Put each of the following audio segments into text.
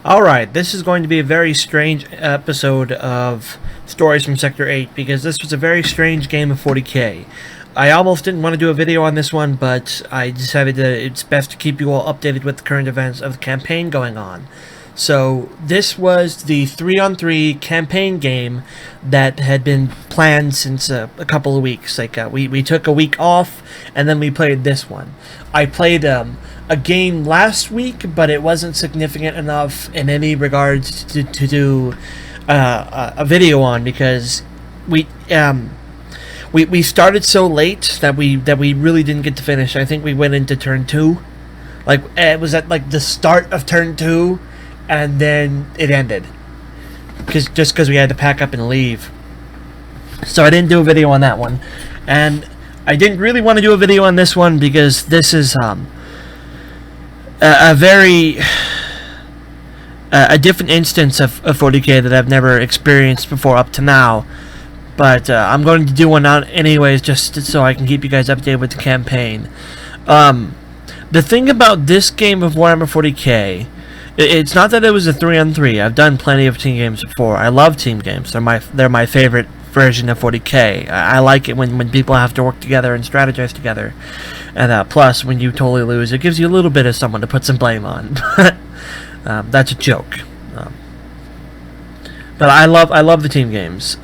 Alright, this is going to be a very strange episode of Stories from Sector 8 because this was a very strange game of 40k. I almost didn't want to do a video on this one, but I decided that it's best to keep you all updated with the current events of the campaign going on. So, this was the 3-on-3 campaign game that had been planned since a couple of weeks. We took a week off, and then we played this one. I played a game last week, but it wasn't significant enough in any regards to do a video on, because we started so late that we really didn't get to finish. I think we went into turn 2. It was at the start of turn 2, and then it ended. Just because we had to pack up and leave. So I didn't do a video on that one. And I didn't really want to do a video on this one because this is a different instance of 40k that I've never experienced before up to now. But I'm going to do one out anyways, just so I can keep you guys updated with the campaign. The thing about this game of Warhammer 40k, it's not that it was a 3-on-3. I've done plenty of team games before. I love team games. They're my favorite version of 40k. I like it when people have to work together and strategize together. And plus, when you totally lose, it gives you a little bit of someone to put some blame on. That's a joke. But I love the team games.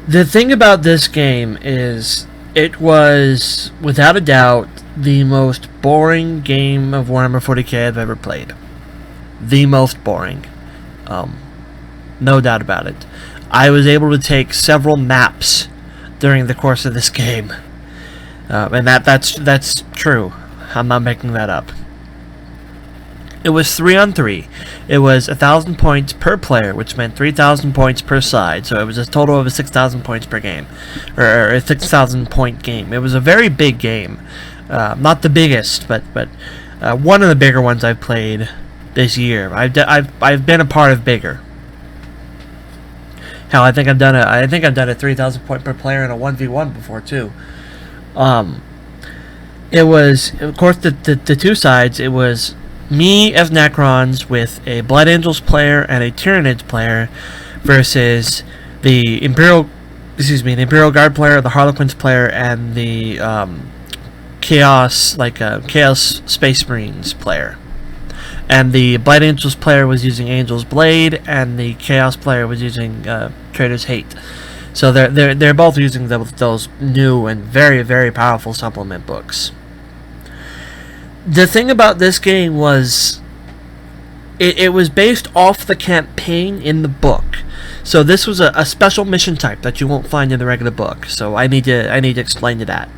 The thing about this game is it was, without a doubt, the most boring game of Warhammer 40k I've ever played. The most boring. No doubt about it. I was able to take several naps during the course of this game. And that's true. I'm not making that up. It was 3-on-3. It was 1,000 points per player, which meant 3,000 points per side. So it was a total of 6,000 points per game, or a 6,000 point game. It was a very big game, not the biggest, but one of the bigger ones I've played this year. I've been a part of bigger. Hell, I think I've done a 3,000 point per player in a 1v1 before too. It was, of course, the two sides. It was me as Necrons with a Blood Angels player and a Tyranids player versus the Imperial Guard player, the Harlequins player, and the Chaos Space Marines player. And the Blood Angels player was using Angel's Blade, and the Chaos player was using Traitors Hate. So they're both using those new and very, very powerful supplement books. The thing about this game was it was based off the campaign in the book. So this was a special mission type that you won't find in the regular book. So I need to explain to that.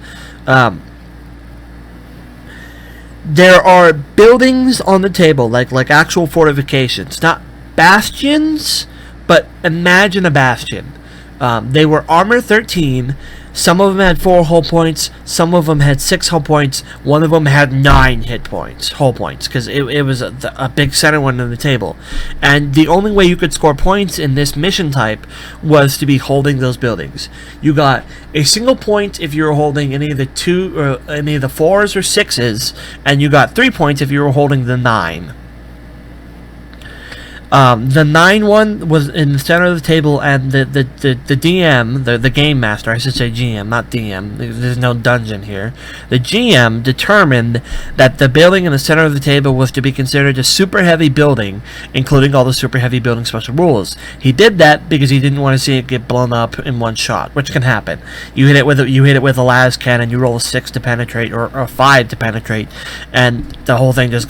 There are buildings on the table, like actual fortifications, not bastions, but imagine a bastion. They were armor 13. Some of them had 4 hull points. Some of them had 6 hull points. One of them had 9 hull points, because it was a big center one on the table. And the only way you could score points in this mission type was to be holding those buildings. You got a single point if you were holding any of the 2 or any of the 4s or 6s, and you got 3 points if you were holding the 9. The 9 one was in the center of the table, and the DM, the game master, I should say GM, not DM, there's no dungeon here. The GM determined that the building in the center of the table was to be considered a super heavy building, including all the super heavy building special rules. He did that because he didn't want to see it get blown up in one shot, which can happen. You hit it with a las cannon, you roll a 6 to penetrate, or 5 to penetrate, and the whole thing just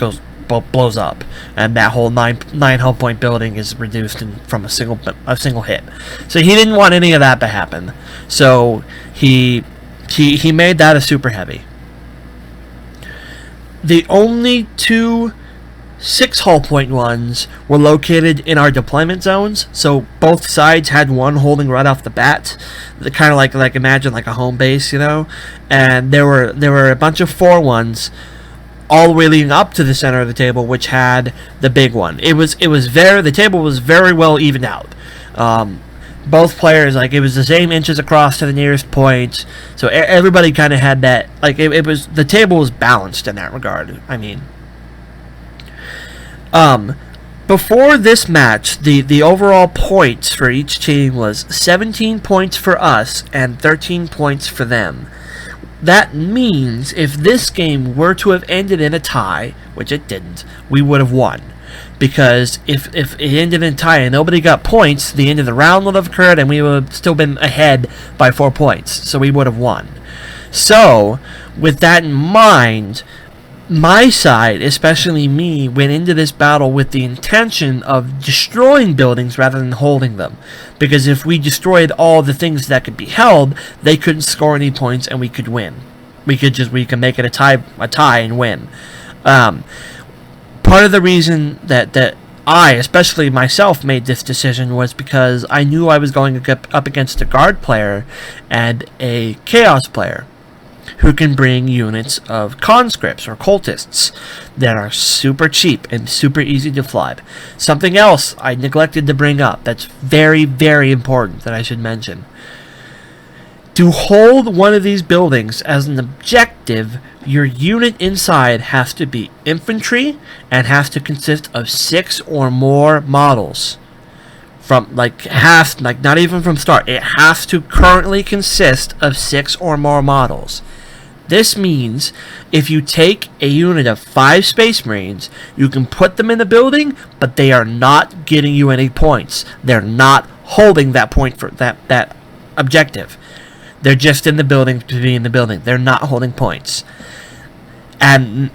blows up, and that whole 9 hull point building is reduced from a single hit. So he didn't want any of that to happen. So he made that a super heavy. The only 2 6 hull point ones were located in our deployment zones, so both sides had one holding right off the bat, kind of like imagine like a home base, you know. And there were a bunch of 4 ones all the way leading up to the center of the table, which had the big one. The table was very well evened out. Both players, it was the same inches across to the nearest point, so everybody kind of had that. The table was balanced in that regard. I mean, Before this match, the overall points for each team was 17 points for us and 13 points for them. That means if this game were to have ended in a tie, which it didn't, we would have won. Because if it ended in a tie and nobody got points, the end of the round would have occurred and we would have still been ahead by 4 points. So we would have won. So, with that in mind, my side, especially me, went into this battle with the intention of destroying buildings rather than holding them. Because if we destroyed all the things that could be held, they couldn't score any points and we could win. We could make it a tie and win. Part of the reason that I, especially myself, made this decision was because I knew I was going up against a guard player and a chaos player who can bring units of conscripts or cultists that are super cheap and super easy to flood. Something else I neglected to bring up that's very, very important that I should mention. To hold one of these buildings as an objective, your unit inside has to be infantry and has to consist of 6 or more models. Not even from start. It has to currently consist of 6 or more models. This means if you take a unit of 5 Space Marines, you can put them in the building, but they are not getting you any points. They're not holding that point for that objective. They're just in the building to be in the building. They're not holding points. And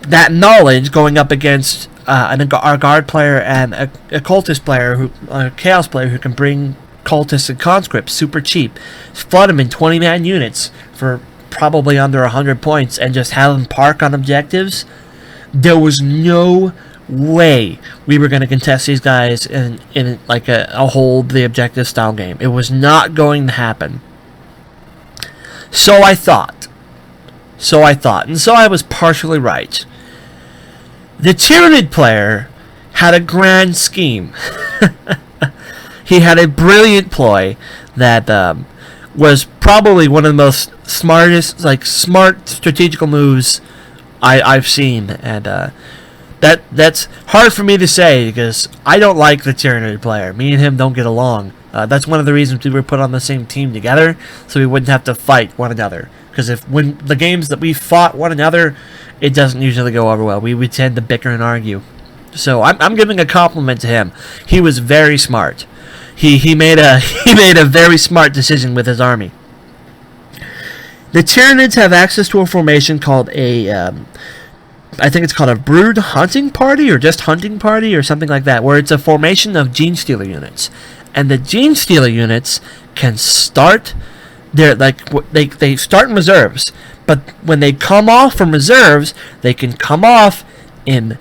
that knowledge going up against our guard player and a cultist player, a chaos player who can bring cultists and conscripts super cheap, flood them in 20-man units for probably under 100 points and just have them park on objectives, there was no way we were going to contest these guys in like a hold the objective style game. It was not going to happen. So I thought, and so I was partially right. The Tyranid player had a grand scheme. He had a brilliant ploy that was probably one of the most smart strategical moves I've seen, and that's hard for me to say because I don't like the Tyranid player. Me and him don't get along. That's one of the reasons we were put on the same team together, so we wouldn't have to fight one another. Because when the games that we fought one another, it doesn't usually go over well. We would tend to bicker and argue. So I'm giving a compliment to him. He was very smart. He made a very smart decision with his army. The Tyranids have access to a formation called I think it's called a Brood Hunting Party or just Hunting Party or something like that, where it's a formation of Gene Stealer units. And the Gene Stealer units can start, they start in reserves, but when they come off from reserves, they can come off into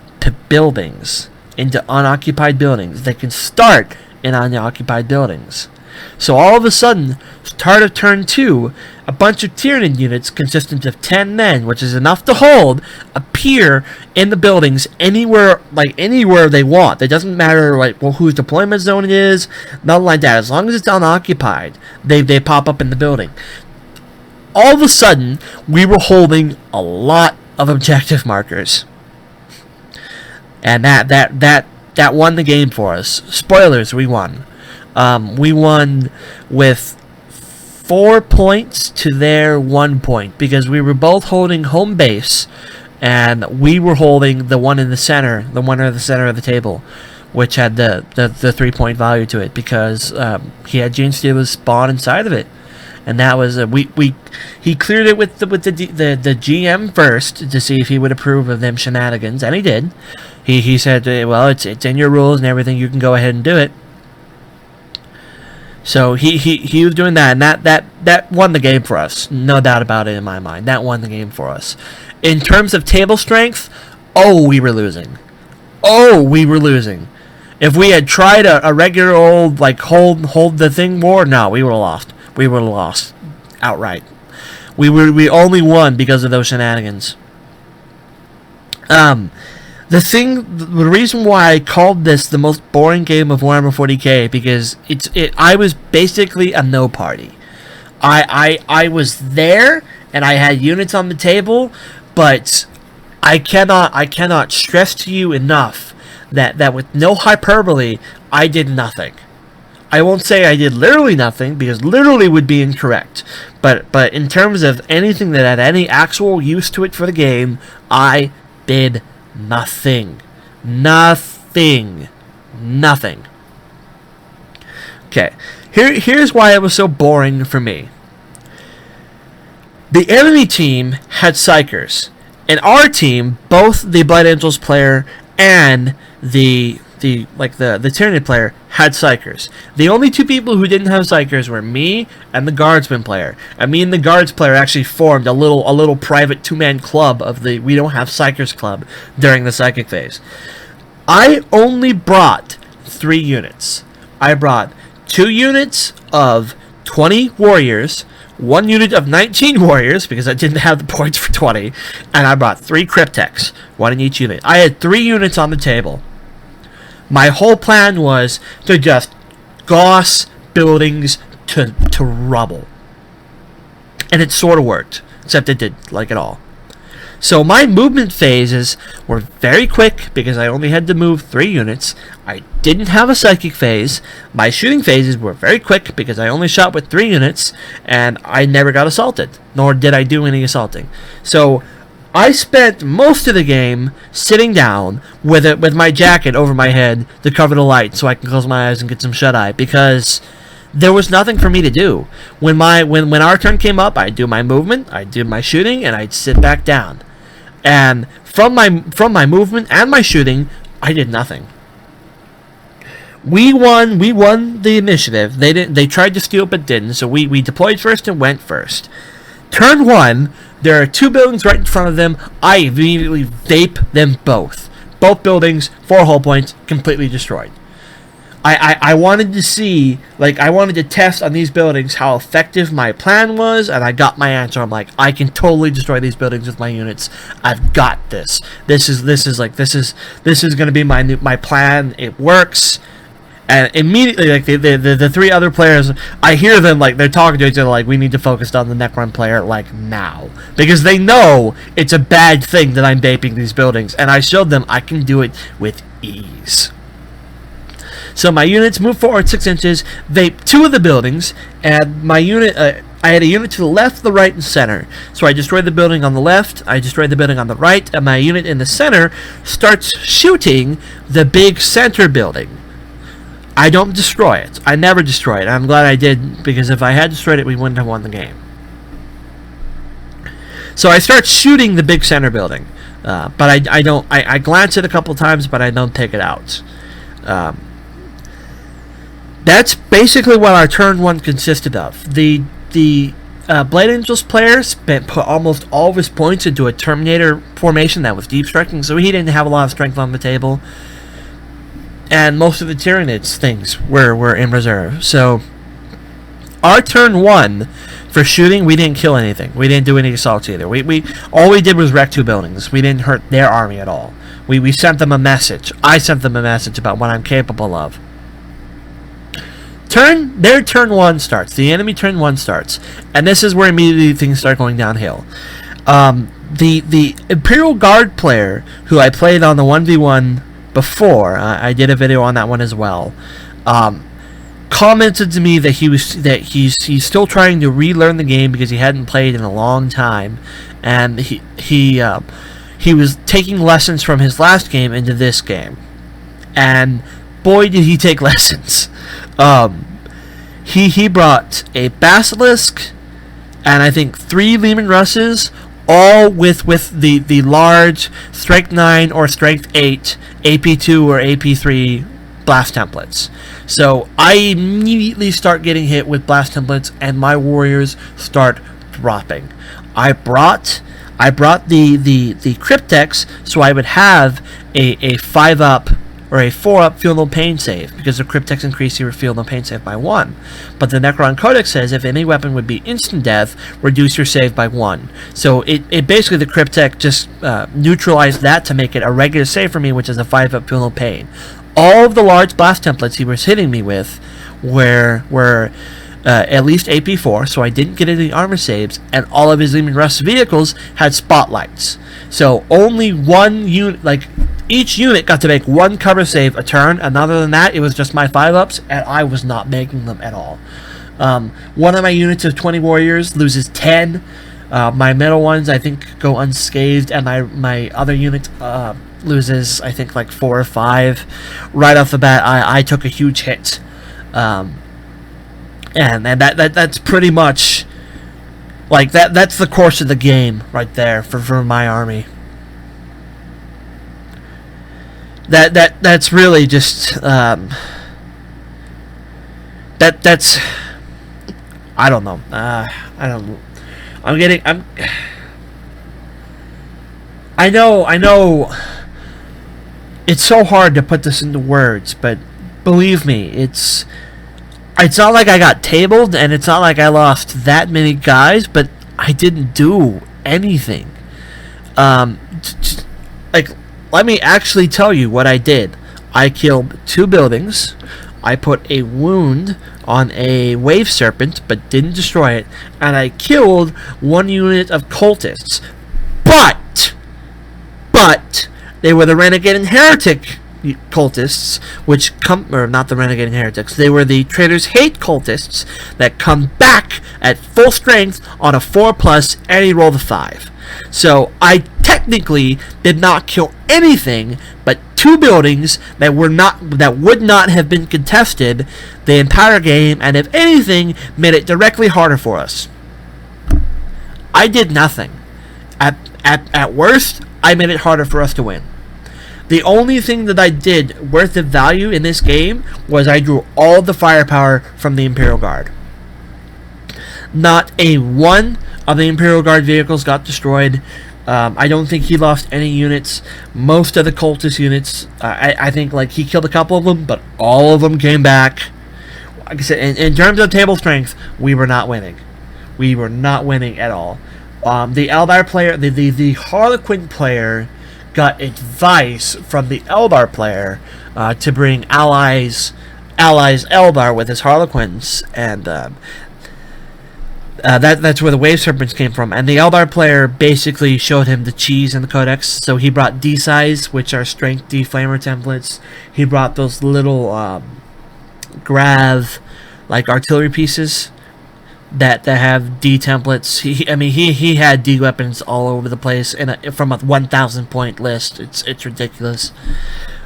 buildings, into unoccupied buildings. They can start in unoccupied buildings. So all of a sudden, start of turn 2, a bunch of Tyranid units consistent of 10 men, which is enough to hold, appear in the buildings anywhere they want. It doesn't matter whose deployment zone it is, nothing like that. As long as it's unoccupied, they pop up in the building. All of a sudden, we were holding a lot of objective markers. And that won the game for us. Spoilers, we won. We won with 4 points to their 1 point because we were both holding home base, and we were holding the one in the center, of the table, which had the 3-point value to it because he had Gene Stealer's spawn inside of it, and that was he cleared it with the GM first to see if he would approve of them shenanigans, and he did. He said, well, it's in your rules and everything, you can go ahead and do it. So he was doing that, and that won the game for us. No doubt about it in my mind. That won the game for us. In terms of table strength, we were losing. If we had tried a regular old hold the thing war, no, we would have lost. We would have lost outright. We only won because of those shenanigans. The reason why I called this the most boring game of Warhammer 40k because I was basically a no party. I was there and I had units on the table, but I cannot stress to you enough that with no hyperbole, I did nothing. I won't say I did literally nothing, because literally would be incorrect. But in terms of anything that had any actual use to it for the game, I did nothing. Nothing. Okay, here's why it was so boring for me. The enemy team had Psychers, and our team, both the Blood Angels player and the Tyranid player, had Psychers. The only two people who didn't have Psychers were me and the Guardsman player. And me and the Guards player actually formed a little private 2-man club of the We Don't Have Psychers club during the Psychic phase. I only brought 3 units. I brought 2 units of 20 warriors, 1 unit of 19 warriors, because I didn't have the points for 20, and I brought 3 Cryptex, 1 in each unit. I had 3 units on the table. My whole plan was to just goss buildings to rubble. And it sort of worked, except it didn't, like at all. So my movement phases were very quick because I only had to move 3 units. I didn't have a psychic phase. My shooting phases were very quick because I only shot with 3 units, and I never got assaulted, nor did I do any assaulting. So I spent most of the game sitting down with my jacket over my head to cover the light so I can close my eyes and get some shut-eye, because there was nothing for me to do. When our turn came up, I'd do my movement, I'd do my shooting, and I'd sit back down. And from my movement and my shooting, I did nothing. We won the initiative. They tried to steal but didn't, so we deployed first and went first. Turn 1, there are 2 buildings right in front of them. I immediately vape them both. Both buildings, 4 hull points, completely destroyed. I wanted to see, I wanted to test on these buildings how effective my plan was, and I got my answer. I'm like, I can totally destroy these buildings with my units. I've got this. This is going to be my plan. It works. And immediately, the 3 other players, I hear them, they're talking to each other, we need to focus on the Necron player, now. Because they know it's a bad thing that I'm vaping these buildings, and I showed them I can do it with ease. So my units moved forward 6 inches, vape 2 of the buildings, and my unit, I had a unit to the left, the right, and center. So I destroyed the building on the left, I destroyed the building on the right, and my unit in the center starts shooting the big center building. I don't destroy it. I never destroy it. I'm glad I did, because if I had destroyed it, we wouldn't have won the game. So I start shooting the big center building, but I don't. I glance it a couple times, but I don't take it out. That's basically what our turn 1 consisted of. The Blade Angels player put almost all of his points into a Terminator formation that was deep striking, so he didn't have a lot of strength on the table. And most of the Tyranids things were in reserve. So our turn 1 for shooting, we didn't kill anything. We didn't do any assaults either. All we did was wreck 2 buildings. We didn't hurt their army at all. We sent them a message. I sent them a message about what I'm capable of. Their turn 1 starts. The enemy turn 1 starts. And this is where immediately things start going downhill. The Imperial Guard player, who I played on the 1v1 before, I did a video on that one as well, commented to me that he's still trying to relearn the game because he hadn't played in a long time, and he was taking lessons from his last game into this game, and boy did he take lessons. He brought a Basilisk and I think 3 Leman Russes, all with the large Strength 9 or Strength 8 AP2 or AP3 blast templates. So I immediately start getting hit with blast templates, and my warriors start dropping. I brought the Cryptex so I would have a 5-up or a 4-up feel no pain save, because the Cryptex increased your feel no pain save by 1. But the Necron Codex says if any weapon would be instant death, reduce your save by 1. So it basically, the Cryptex just neutralized that to make it a regular save for me, which is a 5-up feel no pain. All of the large blast templates he was hitting me with were at least AP4, so I didn't get any armor saves, and all of his Leman Russ vehicles had spotlights. So only one unit, each unit got to make one cover save a turn, and other than that, it was just my 5-ups, and I was not making them at all. One of my units of 20 warriors loses 10. My middle ones, I think, go unscathed, and my other unit loses, I think, like 4 or 5. Right off the bat, I took a huge hit. And that's pretty much, like, that's the course of the game right there for my army. That's really just, that's, I don't know. I know. It's so hard to put this into words, but believe me, it's not like I got tabled, and it's not like I lost that many guys, but I didn't do anything. Like, let me actually tell you what I did. I killed 2 buildings. I put a wound on a wave serpent, but didn't destroy it, and I killed 1 unit of cultists. But they were the renegade and heretic cultists, or not the renegade and heretics. They were the Traitors Hate cultists that come back at full strength on a 4+ any roll of 5. So I technically did not kill anything but 2 buildings that would not have been contested the entire game, and if anything, made it directly harder for us. I did nothing. At worst, I made it harder for us to win. The only thing that I did worth of value in this game was I drew all the firepower from the Imperial Guard. Not a one of the Imperial Guard vehicles got destroyed. I don't think he lost any units. Most of the cultist units, I think, like, he killed a couple of them, but all of them came back. Like I said, in terms of table strength, we were not winning. We were not winning at all. The Eldar player, the Harlequin player, got advice from the Eldar player to bring allies Eldar with his Harlequins, and that's where the Wave Serpents came from. And the Eldar player basically showed him the cheese in the Codex. So he brought D-size, which are strength D flamer templates. He brought those little grav, like, artillery pieces that have D templates. He had D weapons all over the place from a 1,000 point list. It's ridiculous.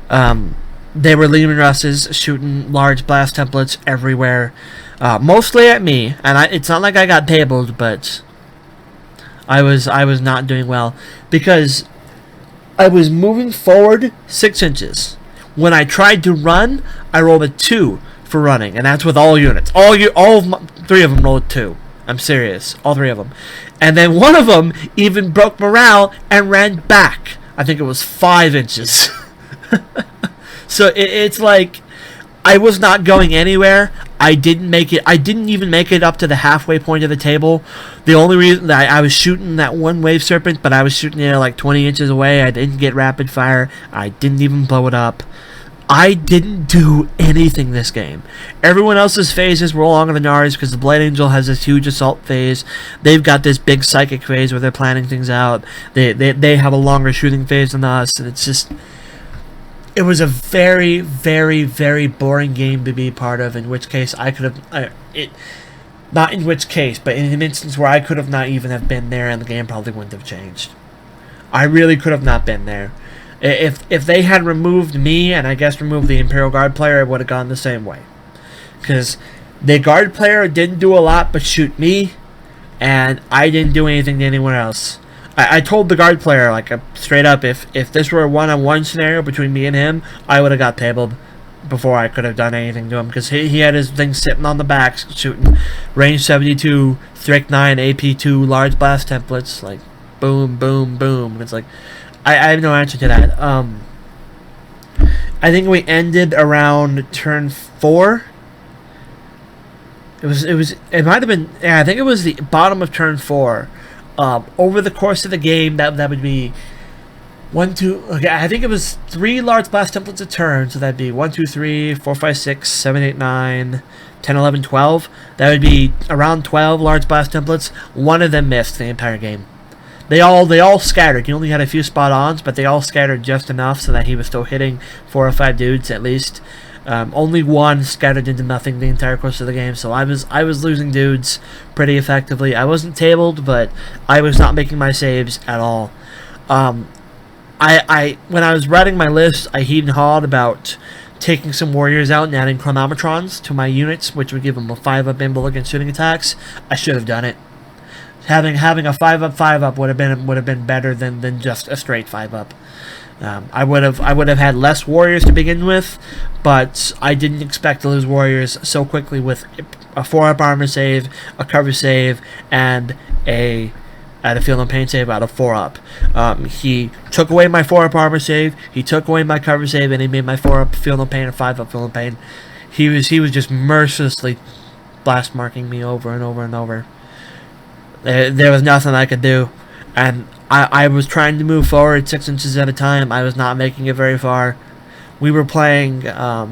They were Leman Russes shooting large blast templates everywhere. Mostly at me, and it's not like I got tabled, but I was not doing well because I was moving forward 6 inches. When I tried to run, I rolled a 2 for running, and that's with all units. All 3 of them rolled 2. I'm serious, all 3 of them. And then one of them even broke morale and ran back. I think it was 5 inches. So it's like, I was not going anywhere. I didn't even make it up to the halfway point of the table. The only reason that I was shooting that one Wave Serpent, but I was shooting it like 20 inches away. I didn't get rapid fire. I didn't even blow it up. I didn't do anything this game. Everyone else's phases were longer than ours because the Blade Angel has this huge assault phase. They've got this big psychic phase where they're planning things out. They have a longer shooting phase than us, and it's just... It was a very, very, very boring game to be part of, in which case I could have... not in which case, but in an instance where I could have not even have been there and the game probably wouldn't have changed. I really could have not been there. If they had removed me, and I guess removed the Imperial Guard player, it would have gone the same way. Because the Guard player didn't do a lot but shoot me, and I didn't do anything to anyone else. I told the Guard player, like, straight up, if this were a one-on-one scenario between me and him, I would have got tabled before I could have done anything to him, because he had his thing sitting on the back, shooting range 72, Strychnine, AP2, large blast templates, like, boom, boom, boom. And it's like, I have no answer to that. I think we ended around turn 4. It might have been, yeah, I think it was the bottom of turn 4. Over the course of the game, that would be 1, 2. Okay, I think it was 3 large blast templates a turn, so that'd be 1, 2, 3, 4, 5, 6, 7, 8, 9, 10, 11, 12. That would be around 12 large blast templates. One of them missed the entire game They all scattered. He only had a few spot ons, but they all scattered just enough so that he was still hitting 4 or 5 dudes at least. Only one scattered into nothing the entire course of the game, so I was losing dudes pretty effectively. I wasn't tabled, but I was not making my saves at all. I when I was writing my list, I heed and hawed about taking some warriors out and adding chronometrons to my units, which would give them a 5-up invul against shooting attacks. I should have done it. Having a 5-up 5-up would have been better than just a straight 5-up. I would have had less warriors to begin with, but I didn't expect to lose warriors so quickly with a 4-up armor save, a cover save, and a field and pain save out of 4-up. He took away my 4-up armor save, he took away my cover save, and he made my 4-up field and pain and 5-up field and pain. He was just mercilessly blast marking me over and over and over. There was nothing I could do, and I was trying to move forward 6 inches at a time. I was not making it very far. We were playing, I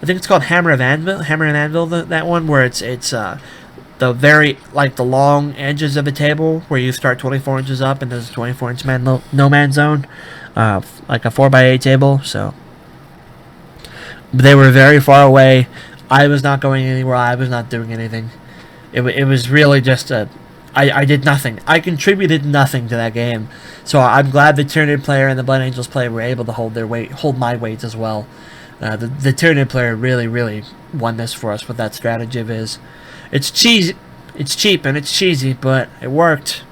think it's called Hammer and Anvil, that one, where it's the very, like, the long edges of the table, where you start 24 inches up, and there's a 24-inch no man zone, like a 4x8 table, so they were very far away. I was not going anywhere. I was not doing anything. It was really just I did nothing. I contributed nothing to that game. So I'm glad the Tyranid player and the Blood Angels player were able to hold my weight as well. The Tyranid player really won this for us with that strategy of his. It's cheesy, it's cheap, and it's cheesy, but it worked.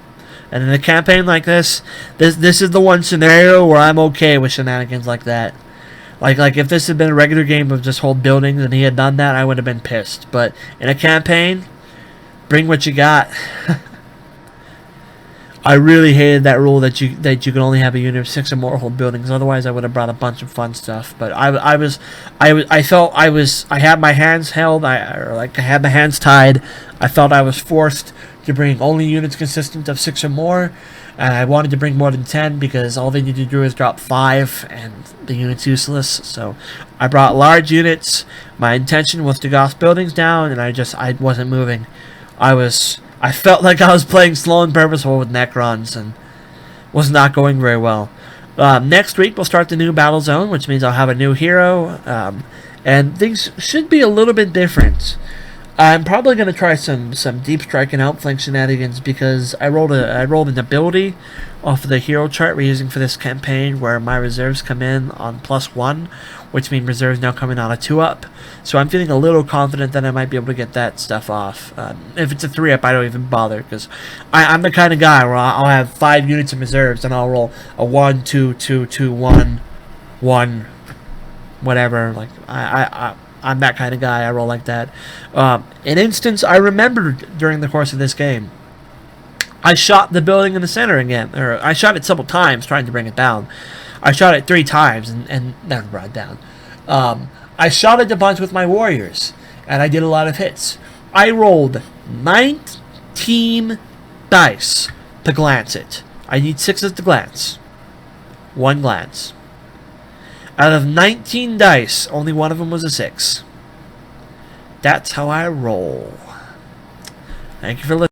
And in a campaign like this is the one scenario where I'm okay with shenanigans like that. Like if this had been a regular game of just hold buildings and he had done that, I would have been pissed. But in a campaign, bring what you got. I really hated that rule that you can only have a unit of 6 or more hold buildings. Otherwise, I would have brought a bunch of fun stuff. But I felt I had my hands held. I had my hands tied. I felt I was forced to bring only units consistent of 6 or more, and I wanted to bring more than 10 because all they need to do is drop 5, and the unit's useless. So I brought large units. My intention was to goss buildings down, and I wasn't moving. I felt like I was playing slow and purposeful with Necrons and was not going very well. Next week we'll start the new battle zone, which means I'll have a new hero, and things should be a little bit different. I'm probably going to try some deep strike and outflank shenanigans because I rolled an ability off of the hero chart we're using for this campaign where my reserves come in on +1, which means reserves now coming on a 2-up. So I'm feeling a little confident that I might be able to get that stuff off. If it's a 3-up, I don't even bother because I'm the kind of guy where I'll have 5 units of reserves and I'll roll a 1, 2, 2, 2, 1, 1, whatever. Like I'm that kind of guy. I roll like that. An instance I remembered during the course of this game, I shot the building in the center again. Or I shot it several times trying to bring it down. I shot it 3 times and never brought it down. I shot it a bunch with my warriors, and I did a lot of hits. I rolled 19 dice to glance it. I need 6s to glance. 1 glance. Out of 19 dice, only one of them was a 6. That's how I roll. Thank you for listening.